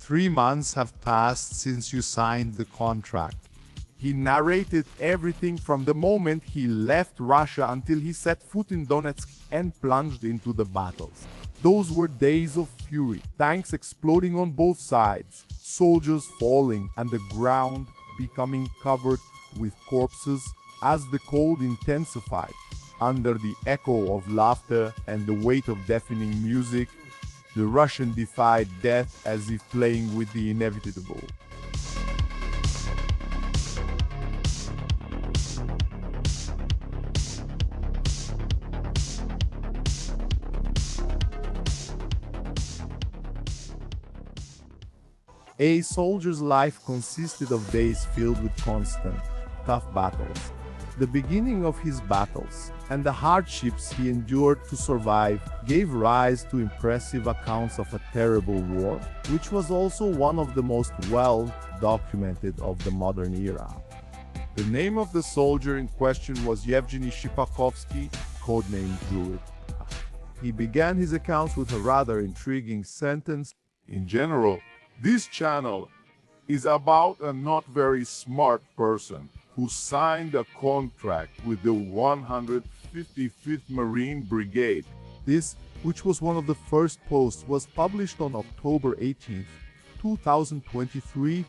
3 months have passed since you signed the contract. He narrated everything from the moment he left Russia until he set foot in Donetsk and plunged into the battles. Those were days of fury, tanks exploding on both sides, soldiers falling, and the ground becoming covered with corpses as the cold intensified. Under the echo of laughter and the weight of deafening music, the Russian defied death as if playing with the inevitable. A soldier's life consisted of days filled with constant, tough battles. The beginning of his battles and the hardships he endured to survive gave rise to impressive accounts of a terrible war, which was also one of the most well-documented of the modern era. The name of the soldier in question was Yevgeny Shipakovsky, codename Druid. He began his accounts with a rather intriguing sentence. In general, this channel is about a not very smart person who signed a contract with the 155th Marine Brigade. This, which was one of the first posts, was published on October 18, 2023.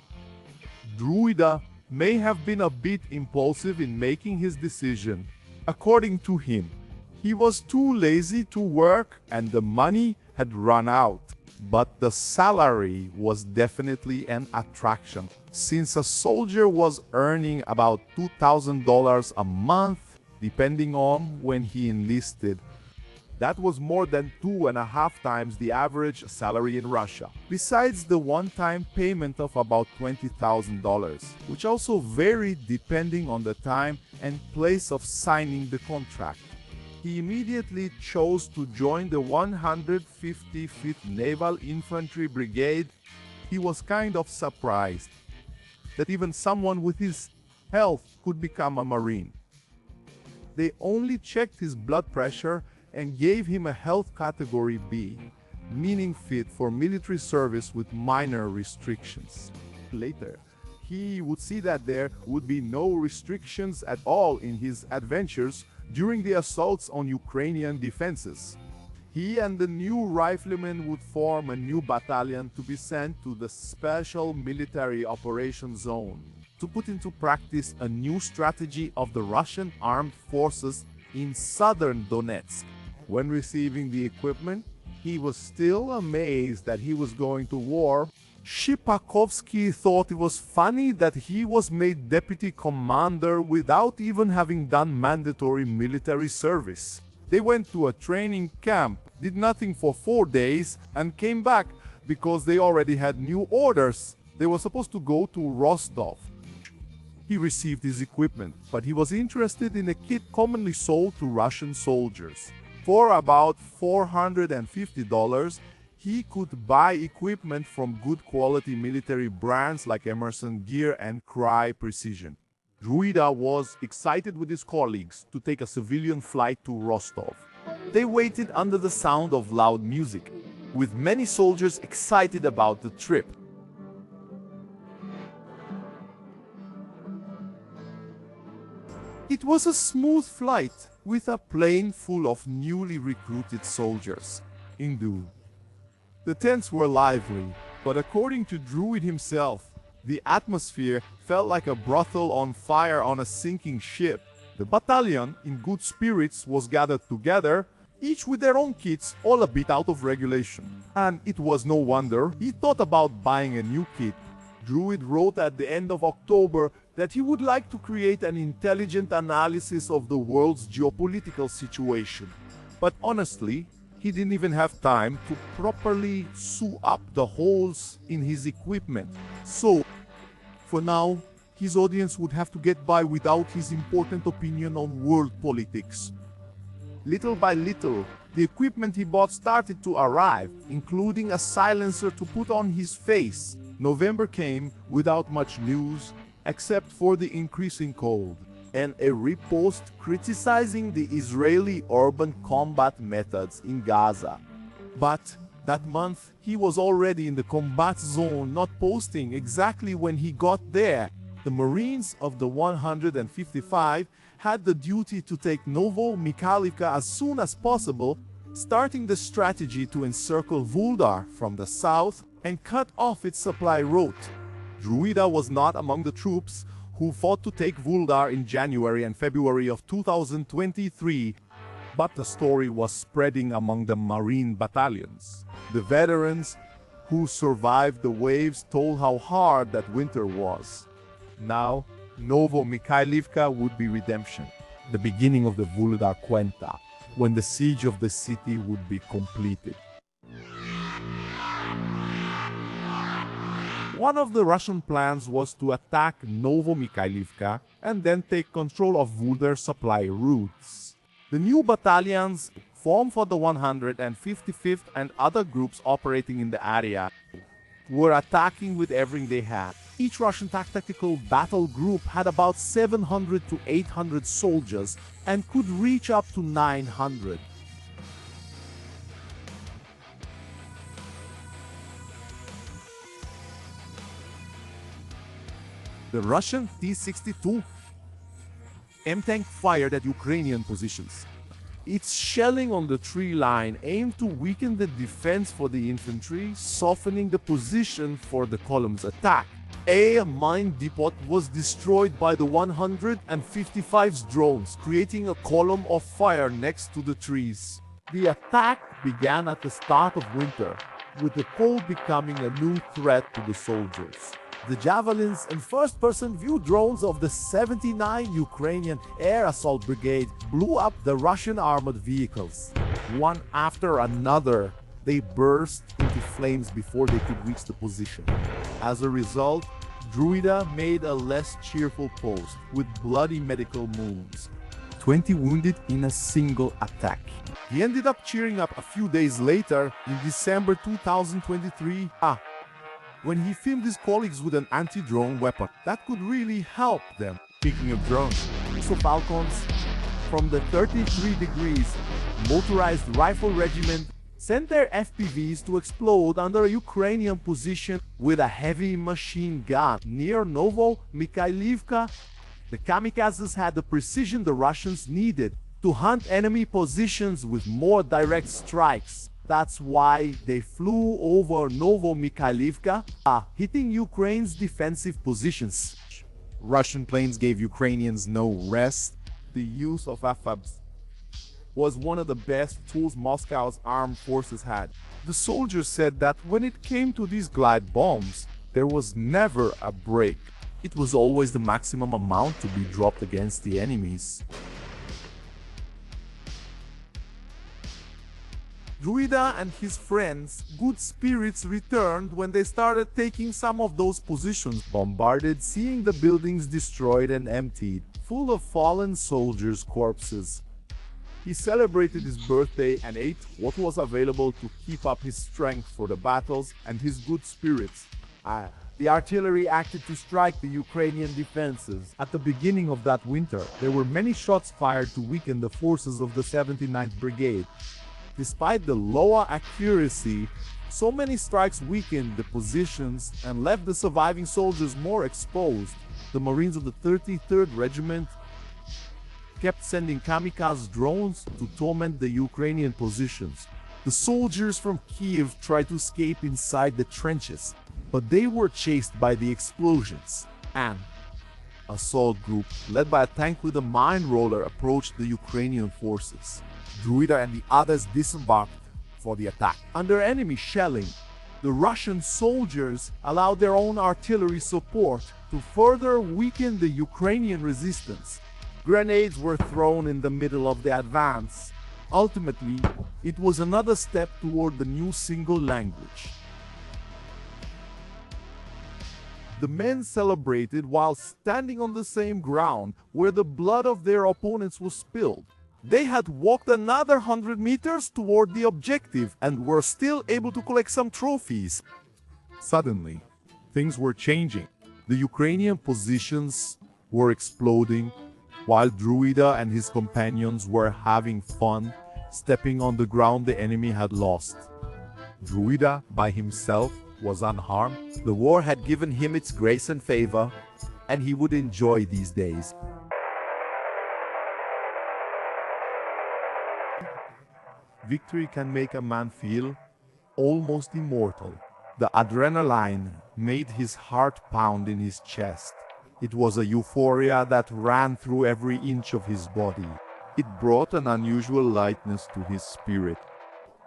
Druida may have been a bit impulsive in making his decision. According to him, he was too lazy to work and the money had run out. But the salary was definitely an attraction, since a soldier was earning about $2,000 a month, depending on when he enlisted. That was more than 2.5 times the average salary in Russia, besides the one-time payment of about $20,000, which also varied depending on the time and place of signing the contract. He immediately chose to join the 155th Naval Infantry Brigade. He was kind of surprised that even someone with his health could become a Marine. They only checked his blood pressure and gave him a health category B, meaning fit for military service with minor restrictions. Later, he would see that there would be no restrictions at all in his adventures during the assaults on Ukrainian defenses. He and the new riflemen would form a new battalion to be sent to the Special Military Operations Zone to put into practice a new strategy of the Russian armed forces in southern Donetsk. When receiving the equipment, he was still amazed that he was going to war. Shipakovsky thought it was funny that he was made deputy commander without even having done mandatory military service. They went to a training camp, did nothing for 4 days, and came back because they already had new orders. They were supposed to go to Rostov. He received his equipment, but he was interested in a kit commonly sold to Russian soldiers. For about $450, he could buy equipment from good quality military brands like Emerson Gear and Cry Precision. Druida was excited with his colleagues to take a civilian flight to Rostov. They waited under the sound of loud music, with many soldiers excited about the trip. It was a smooth flight, with a plane full of newly recruited soldiers. Indeed, the tents were lively, but according to Druid himself, the atmosphere felt like a brothel on fire on a sinking ship. The battalion, in good spirits, was gathered together, each with their own kits, all a bit out of regulation. And it was no wonder he thought about buying a new kit. Druid wrote at the end of October that he would like to create an intelligent analysis of the world's geopolitical situation. But honestly, he didn't even have time to properly sew up the holes in his equipment. So, for now, his audience would have to get by without his important opinion on world politics. Little by little, the equipment he bought started to arrive, including a silencer to put on his face. November came without much news, except for the increasing cold, and a repost criticizing the Israeli urban combat methods in Gaza. But That month, he was already in the combat zone, not posting exactly when he got there. The Marines of the 155 had the duty to take Novo Mikhailivka as soon as possible, starting the strategy to encircle Vuldar from the south and cut off its supply route. Druida was not among the troops who fought to take Vuldar in January and February of 2023, but the story was spreading among the Marine battalions. The veterans who survived the waves told how hard that winter was. Now, Novo Mikhailivka would be redemption, the beginning of the Vuldar Cuenta, when the siege of the city would be completed. One of the Russian plans was to attack Novo Mikhailivka and then take control of Vuldar's supply routes. The new battalions formed for the 155th and other groups operating in the area were attacking with everything they had. Each Russian tactical battle group had about 700 to 800 soldiers and could reach up to 900. The Russian T-62 M-tank fired at Ukrainian positions. Its shelling on the tree line aimed to weaken the defense for the infantry, softening the position for the column's attack. A mine depot was destroyed by the 155's drones, creating a column of fire next to the trees. The attack began at the start of winter, with the cold becoming a new threat to the soldiers. The javelins and first-person view drones of the 79 Ukrainian Air Assault Brigade blew up the Russian armored vehicles. One after another, they burst into flames before they could reach the position. As a result, Druida made a less cheerful post with bloody medical wounds. 20 wounded in a single attack. He ended up cheering up a few days later in December 2023. When he filmed his colleagues with an anti-drone weapon that could really help them. Speaking of drones, So Falcons from the 33 degrees motorized rifle regiment sent their FPVs to explode under a Ukrainian position with a heavy machine gun near Novo Mikhailivka. The kamikazes had the precision the Russians needed to hunt enemy positions with more direct strikes. That's why they flew over Novo Mikhailivka, hitting Ukraine's defensive positions. Russian planes gave Ukrainians no rest. The use of AFABs was one of the best tools Moscow's armed forces had. The soldiers said that when it came to these glide bombs, there was never a break. It was always the maximum amount to be dropped against the enemies. Druida and his friends' good spirits returned when they started taking some of those positions bombarded, seeing the buildings destroyed and emptied, full of fallen soldiers' corpses. He celebrated his birthday and ate what was available to keep up his strength for the battles and his good spirits. The artillery acted to strike the Ukrainian defenses. At the beginning of that winter, there were many shots fired to weaken the forces of the 79th Brigade. Despite the lower accuracy, so many strikes weakened the positions and left the surviving soldiers more exposed. The Marines of the 33rd Regiment kept sending kamikaze drones to torment the Ukrainian positions. The soldiers from Kiev tried to escape inside the trenches, but they were chased by the explosions. An assault group led by a tank with a mine roller approached the Ukrainian forces. Druida and the others disembarked for the attack. Under enemy shelling, the Russian soldiers allowed their own artillery support to further weaken the Ukrainian resistance. Grenades were thrown in the middle of the advance. Ultimately, it was another step toward the new single language. The men celebrated while standing on the same ground where the blood of their opponents was spilled. They had walked another 100 meters toward the objective and were still able to collect some trophies. Suddenly, things were changing. The Ukrainian positions were exploding, while Druida and his companions were having fun, stepping on the ground the enemy had lost. Druida, by himself, was unharmed. The war had given him its grace and favor, and he would enjoy these days. Victory can make a man feel almost immortal. The adrenaline made his heart pound in his chest. It was a euphoria that ran through every inch of his body. It brought an unusual lightness to his spirit.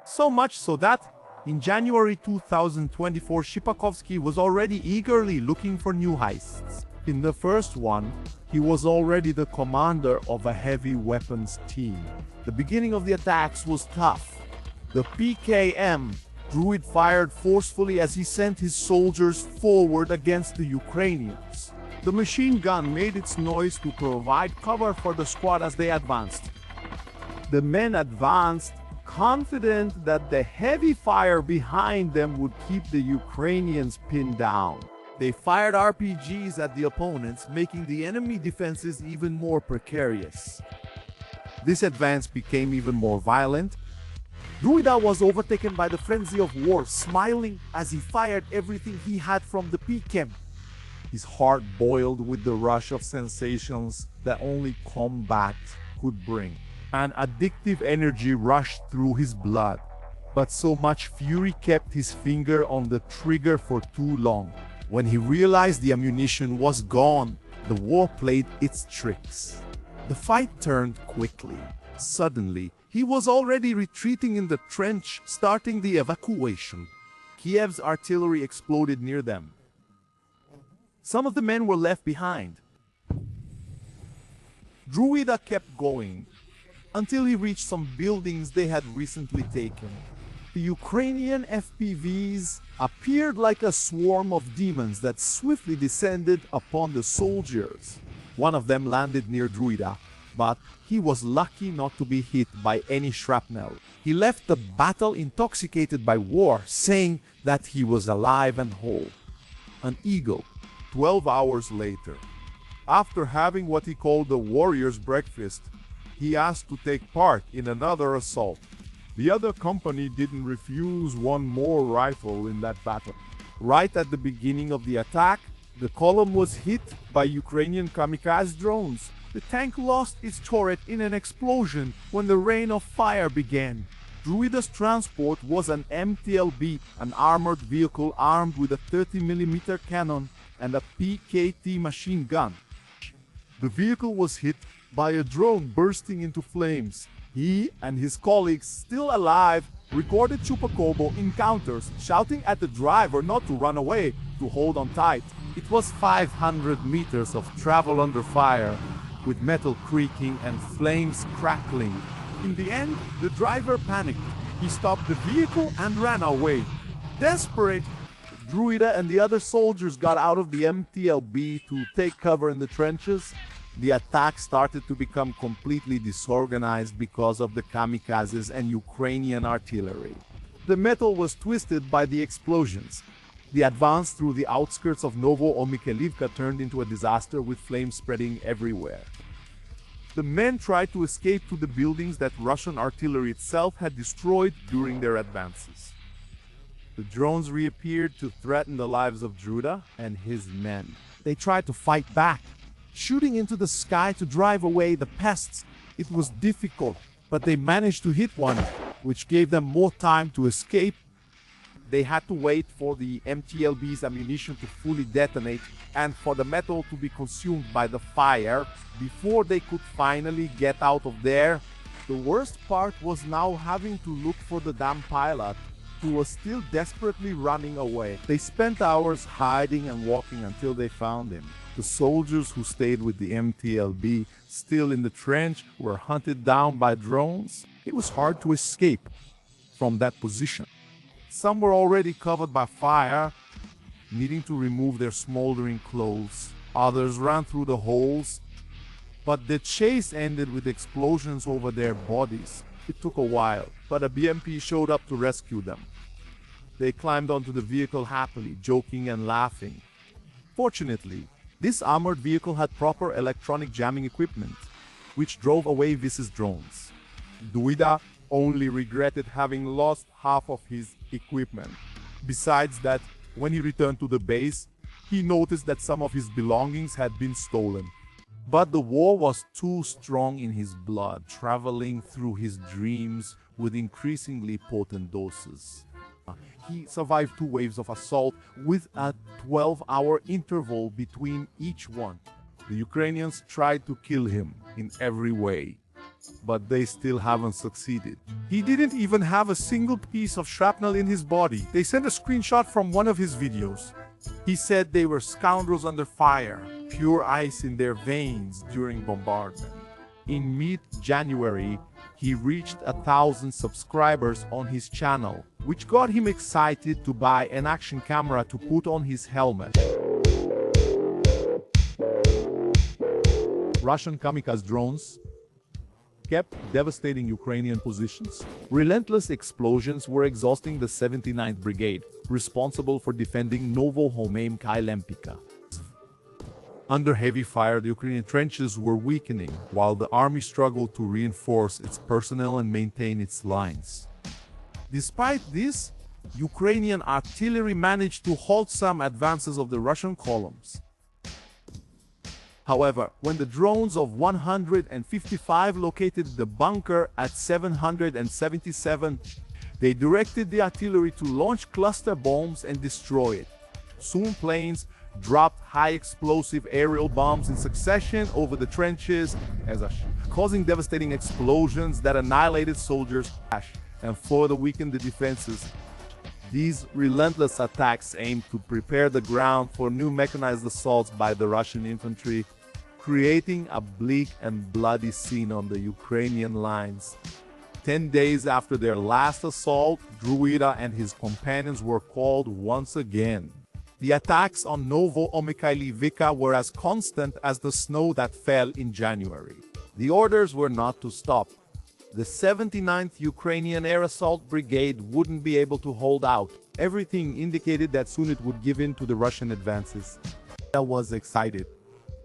So much so that, in January 2024, Shipakovsky was already eagerly looking for new heists. In the first one, he was already the commander of a heavy weapons team. The beginning of the attacks was tough. The PKM Druid fired forcefully as he sent his soldiers forward against the Ukrainians. The machine gun made its noise to provide cover for the squad as they advanced. The men advanced, confident that the heavy fire behind them would keep the Ukrainians pinned down. They fired RPGs at the opponents, making the enemy defenses even more precarious. This advance became even more violent. Druida was overtaken by the frenzy of war, smiling as he fired everything he had from the PKM. His heart boiled with the rush of sensations that only combat could bring. An addictive energy rushed through his blood, but so much fury kept his finger on the trigger for too long. When he realized the ammunition was gone, the war played its tricks. The fight turned quickly. Suddenly, he was already retreating in the trench, starting the evacuation. Kiev's artillery exploded near them. Some of the men were left behind. Druida kept going until he reached some buildings they had recently taken. The Ukrainian FPVs appeared like a swarm of demons that swiftly descended upon the soldiers. One of them landed near Druida, but he was lucky not to be hit by any shrapnel. He left the battle intoxicated by war, saying that he was alive and whole. An eagle. 12 hours later, after having what he called the warrior's breakfast, he asked to take part in another assault. The other company didn't refuse one more rifle in that battle. Right at the beginning of the attack, the column was hit by Ukrainian kamikaze drones. The tank lost its turret in an explosion when the rain of fire began. Druida's transport was an MTLB, an armored vehicle armed with a 30mm cannon and a PKT machine gun. The vehicle was hit by a drone bursting into flames. He and his colleagues, still alive, recorded Chupakobo encounters, shouting at the driver not to run away, to hold on tight. It was 500 meters of travel under fire, with metal creaking and flames crackling. In the end, the driver panicked. He stopped the vehicle and ran away. Desperate, Druida and the other soldiers got out of the MTLB to take cover in the trenches. The attack started to become completely disorganized because of the kamikazes and Ukrainian artillery. The metal was twisted by the explosions. The advance through the outskirts of Novo-Mikhailivka turned into a disaster with flames spreading everywhere. The men tried to escape to the buildings that Russian artillery itself had destroyed during their advances. The drones reappeared to threaten the lives of Druida and his men. They tried to fight back, shooting into the sky to drive away the pests. It was difficult, but they managed to hit one, which gave them more time to escape. They had to wait for the MTLB's ammunition to fully detonate and for the metal to be consumed by the fire before they could finally get out of there. The worst part was now having to look for the damn pilot, who was still desperately running away. They spent hours hiding and walking until they found him. The soldiers who stayed with the MTLB, still in the trench, were hunted down by drones. It was hard to escape from that position. Some were already covered by fire, needing to remove their smoldering clothes. Others ran through the holes, but the chase ended with explosions over their bodies. It took a while, but a BMP showed up to rescue them. They climbed onto the vehicle happily, joking and laughing. Fortunately, this armored vehicle had proper electronic jamming equipment, which drove away Vis's drones. Druida only regretted having lost half of his equipment. Besides that, when he returned to the base, he noticed that some of his belongings had been stolen. But the war was too strong in his blood, traveling through his dreams with increasingly potent doses. He survived 2 waves of assault with a 12-hour interval between each one. The Ukrainians tried to kill him in every way, but they still haven't succeeded. He didn't even have a single piece of shrapnel in his body. They sent a screenshot from one of his videos. He said they were scoundrels under fire, pure ice in their veins during bombardment. In mid-January, he reached 1,000 subscribers on his channel, which got him excited to buy an action camera to put on his helmet. Russian kamikaze drones kept devastating Ukrainian positions. Relentless explosions were exhausting the 79th Brigade, responsible for defending Novo-Homem-Lempivka. Under heavy fire, the Ukrainian trenches were weakening, while the army struggled to reinforce its personnel and maintain its lines. Despite this, Ukrainian artillery managed to halt some advances of the Russian columns. However, when the drones of 155 located the bunker at 777, they directed the artillery to launch cluster bombs and destroy it. Soon planes dropped high-explosive aerial bombs in succession over the trenches, causing devastating explosions that annihilated soldiers and further weakened the defenses. These relentless attacks aimed to prepare the ground for new mechanized assaults by the Russian infantry, creating a bleak and bloody scene on the Ukrainian lines. 10 days after their last assault, Druid and his companions were called once again. The attacks on Novo-Homem-Lempivka were as constant as the snow that fell in January. The orders were not to stop. The 79th Ukrainian Air Assault Brigade wouldn't be able to hold out. Everything indicated that soon it would give in to the Russian advances. I was excited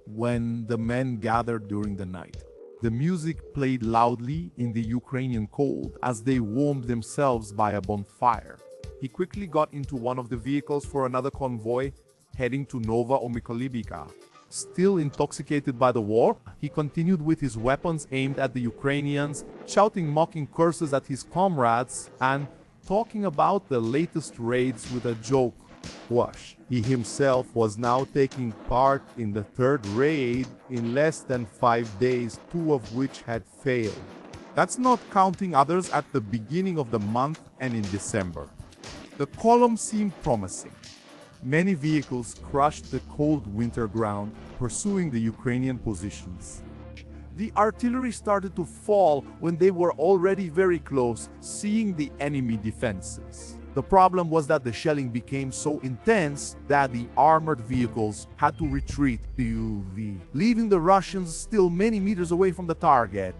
when the men gathered during the night. The music played loudly in the Ukrainian cold as they warmed themselves by a bonfire. He quickly got into one of the vehicles for another convoy, heading to Novo-Homem-Lempivka. Still intoxicated by the war, he continued with his weapons aimed at the Ukrainians, shouting mocking curses at his comrades and talking about the latest raids with a joke. Wash. He himself was now taking part in the 3rd raid in less than 5 days, 2 of which had failed. That's not counting others at the beginning of the month and in December. The column seemed promising. Many vehicles crushed the cold winter ground, pursuing the Ukrainian positions. The artillery started to fall when they were already very close, seeing the enemy defenses. The problem was that the shelling became so intense that the armored vehicles had to retreat to UV, leaving the Russians still many meters away from the target.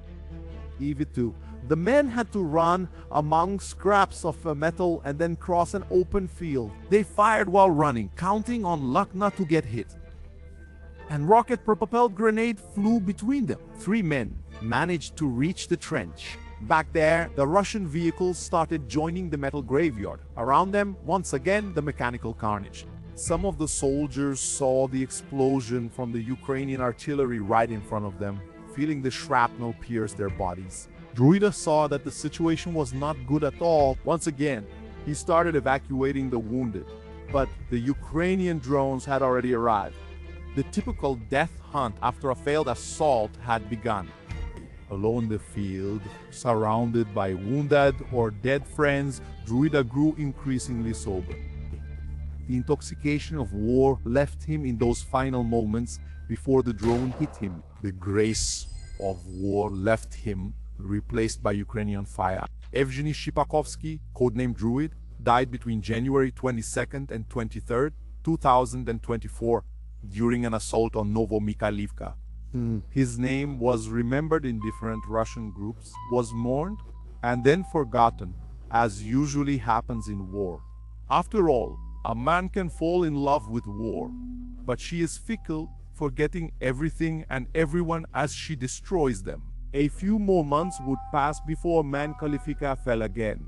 EV2. The men had to run among scraps of metal and then cross an open field. They fired while running, counting on luck not to get hit. And rocket-propelled grenade flew between them. 3 men managed to reach the trench. Back there, the Russian vehicles started joining the metal graveyard. Around them, once again, the mechanical carnage. Some of the soldiers saw the explosion from the Ukrainian artillery right in front of them, feeling the shrapnel pierce their bodies. Druid saw that the situation was not good at all. Once again, he started evacuating the wounded, but the Ukrainian drones had already arrived. The typical death hunt after a failed assault had begun. Alone in the field, surrounded by wounded or dead friends, Druid grew increasingly sober. The intoxication of war left him in those final moments before the drone hit him. The grace of war left him, replaced by Ukrainian fire. Yevgeny, codename Druid, died between January 22nd and 23rd, 2024, during an assault on Novo-Homem-Lempivka. His name was remembered in different Russian groups, was mourned, and then forgotten, as usually happens in war. After all, a man can fall in love with war, but she is fickle, forgetting everything and everyone as she destroys them. A few more months would pass before Mankalifika fell again.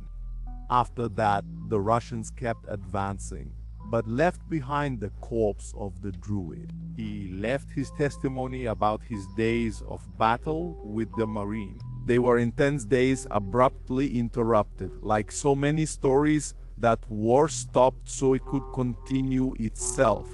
After that, the Russians kept advancing, but left behind the corpse of the Druid. He left his testimony about his days of battle with the Marine. They were intense days abruptly interrupted, like so many stories that war stopped so it could continue itself.